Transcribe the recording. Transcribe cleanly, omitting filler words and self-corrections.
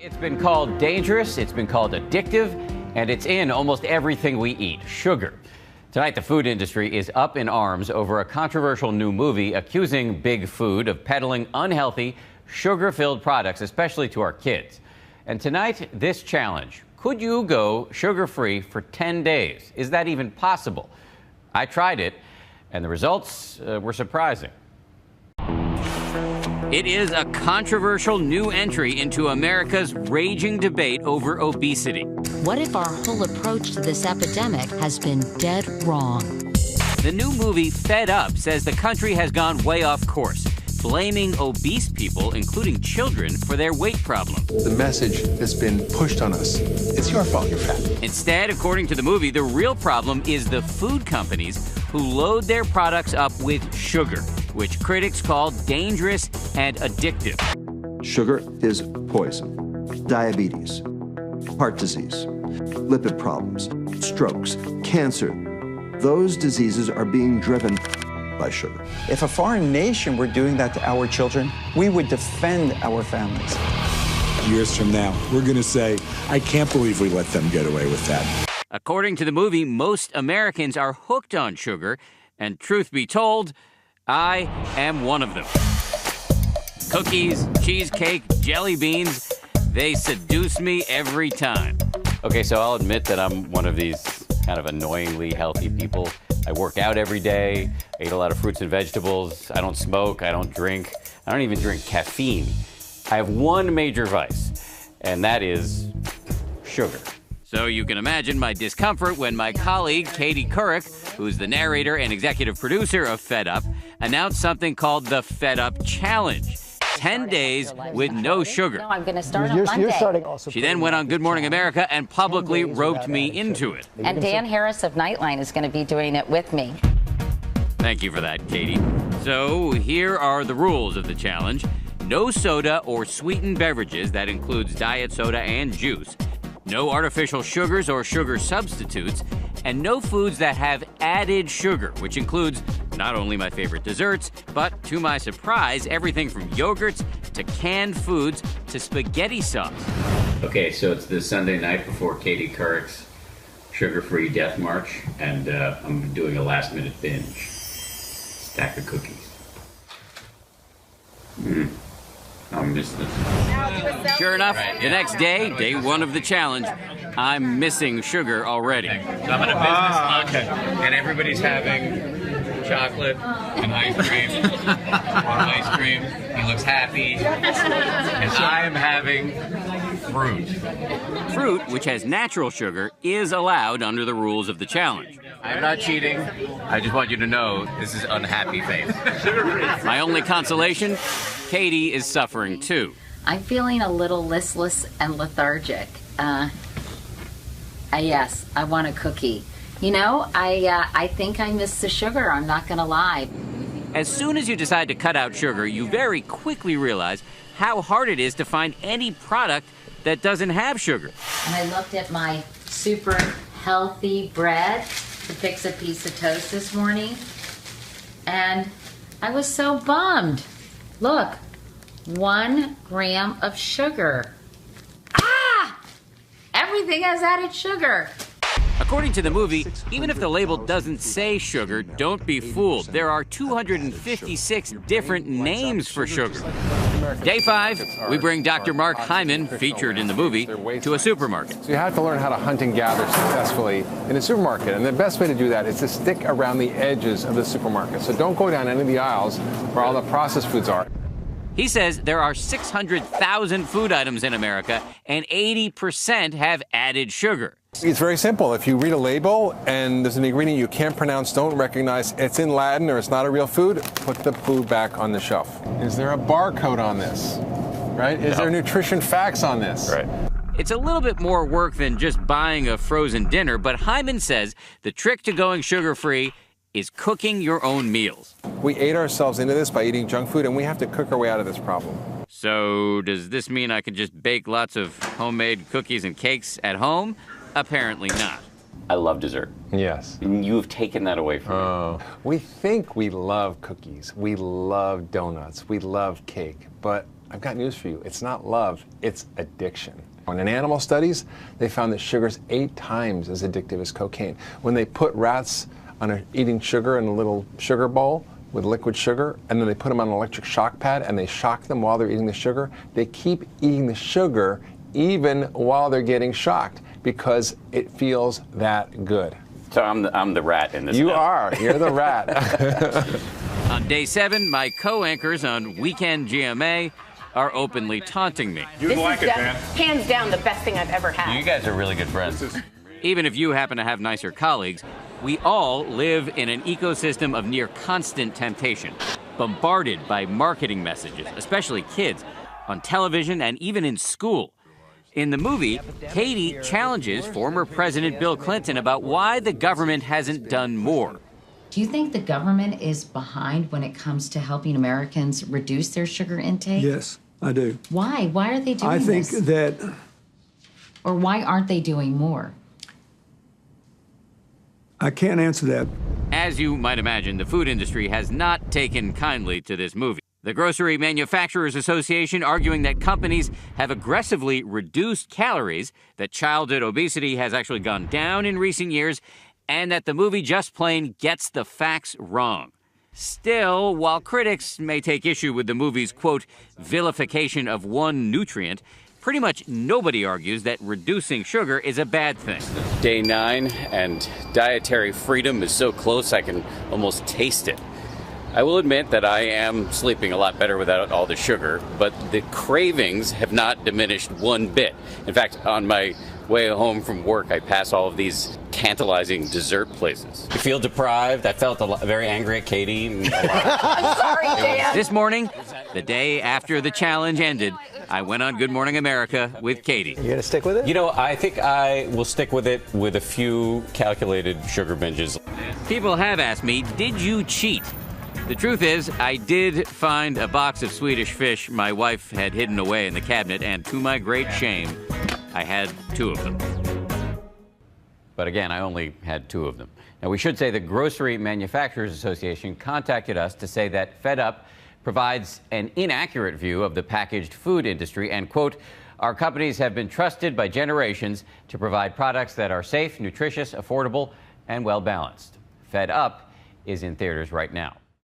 It's been called dangerous, it's been called addictive, and it's in almost everything we eat, sugar. Tonight, the food industry is up in arms over a controversial new movie accusing big food of peddling unhealthy, sugar-filled products, especially to our kids. And tonight, this challenge. Could you go sugar-free for 10 days? Is that even possible? I tried it, and the results were surprising. It is a controversial new entry into America's raging debate over obesity. What if our whole approach to this epidemic has been dead wrong? The new movie, Fed Up, says the country has gone way off course, blaming obese people, including children, for their weight problem. The message has been pushed on us. It's your fault you're fat. Instead, according to the movie, the real problem is the food companies who load their products up with sugar, which critics call dangerous and addictive. Sugar is poison. Diabetes, heart disease, lipid problems, strokes, cancer. Those diseases are being driven by sugar. If a foreign nation were doing that to our children, we would defend our families. Years from now, we're going to say, I can't believe we let them get away with that. According to the movie, most Americans are hooked on sugar, and truth be told, I am one of them. Cookies, cheesecake, jelly beans, they seduce me every time. Okay, so I'll admit that I'm one of these kind of annoyingly healthy people. I work out every day, I eat a lot of fruits and vegetables, I don't smoke, I don't drink, I don't even drink caffeine. I have one major vice, and that is sugar. So you can imagine my discomfort when my colleague, Katie Couric, who's the narrator and executive producer of Fed Up, announced something called the Fed Up Challenge. 10 days with no sugar. No, I'm going to start on Monday. You're starting also. She then went on Good Morning America and publicly roped me into it. And Dan Harris of Nightline is going to be doing it with me. Thank you for that, Katie. So here are the rules of the challenge. No soda or sweetened beverages, that includes diet soda and juice. No artificial sugars or sugar substitutes, and no foods that have added sugar, which includes not only my favorite desserts, but to my surprise, everything from yogurts to canned foods to spaghetti sauce. Okay, so it's the Sunday night before Katie Couric's sugar-free death march, and I'm doing a last-minute binge. Stack of cookies. I miss this. Sure enough, the next day, day one of the challenge, I'm missing sugar already. So I'm at a business lunch, and everybody's having chocolate and ice cream. He looks happy. And I am having fruit. Fruit, which has natural sugar, is allowed under the rules of the challenge. I'm not cheating. I just want you to know this is unhappy face. My only consolation, Katie is suffering too. I'm feeling a little listless and lethargic. Yes, I want a cookie. You know, I think I miss the sugar, I'm not going to lie. As soon as you decide to cut out sugar, you very quickly realize how hard it is to find any product that doesn't have sugar. And I looked at my super healthy bread to fix a piece of toast this morning, and I was so bummed. Look, 1 gram of sugar. Ah! Everything has added sugar. According to the movie, even if the label doesn't say sugar, don't be fooled. There are 256 different names for sugar. Day 5, we bring Dr. Mark Hyman, featured in the movie, to a supermarket. So you have to learn how to hunt and gather successfully in a supermarket. And the best way to do that is to stick around the edges of the supermarket. So don't go down any of the aisles where all the processed foods are. He says there are 600,000 food items in America, and 80% have added sugar. It's very simple. If you read a label and there's an ingredient you can't pronounce, don't recognize, it's in Latin or it's not a real food, put the food back on the shelf. Is there a barcode on this? Right? Is there nutrition facts on this? Right. It's a little bit more work than just buying a frozen dinner, but Hyman says the trick to going sugar-free is cooking your own meals. We ate ourselves into this by eating junk food, and we have to cook our way out of this problem. So does this mean I can just bake lots of homemade cookies and cakes at home? Apparently not. I love dessert. Yes. You've taken that away from me. We think we love cookies, we love donuts, we love cake, but I've got news for you. It's not love, it's addiction. In animal studies, they found that sugar's 8 times as addictive as cocaine. When they put rats eating sugar in a little sugar bowl with liquid sugar, and then they put them on an electric shock pad and they shock them while they're eating the sugar, they keep eating the sugar even while they're getting shocked because it feels that good. So I'm the rat in this. You are. You're the rat. On day 7, my co-anchors on Weekend GMA are openly taunting me. This is hands down the best thing I've ever had. You guys are really good friends. Even if you happen to have nicer colleagues, we all live in an ecosystem of near constant temptation, bombarded by marketing messages, especially kids, on television and even in school. In the movie, Katie challenges former President Bill Clinton about why the government hasn't done more. Do you think the government is behind when it comes to helping Americans reduce their sugar intake? Yes, I do. Why? Why are they doing this? I think that... Or why aren't they doing more? I can't answer that. As you might imagine, the food industry has not taken kindly to this movie. The Grocery Manufacturers Association arguing that companies have aggressively reduced calories, that childhood obesity has actually gone down in recent years, and that the movie just plain gets the facts wrong. Still, while critics may take issue with the movie's, quote, vilification of one nutrient, pretty much nobody argues that reducing sugar is a bad thing. Day 9, and dietary freedom is so close I can almost taste it. I will admit that I am sleeping a lot better without all the sugar, but the cravings have not diminished one bit. In fact, on my way home from work, I pass all of these tantalizing dessert places. You feel deprived? I felt very angry at Katie. I'm sorry, Dan. This morning, the day after the challenge ended, I went on Good Morning America with Katie. You gonna stick with it? You know, I think I will stick with it with a few calculated sugar binges. People have asked me, did you cheat? The truth is, I did find a box of Swedish fish my wife had hidden away in the cabinet, and to my great shame, I had 2 of them. But again, I only had 2 of them. Now, we should say the Grocery Manufacturers Association contacted us to say that Fed Up provides an inaccurate view of the packaged food industry and, quote, our companies have been trusted by generations to provide products that are safe, nutritious, affordable, and well-balanced. Fed Up is in theaters right now.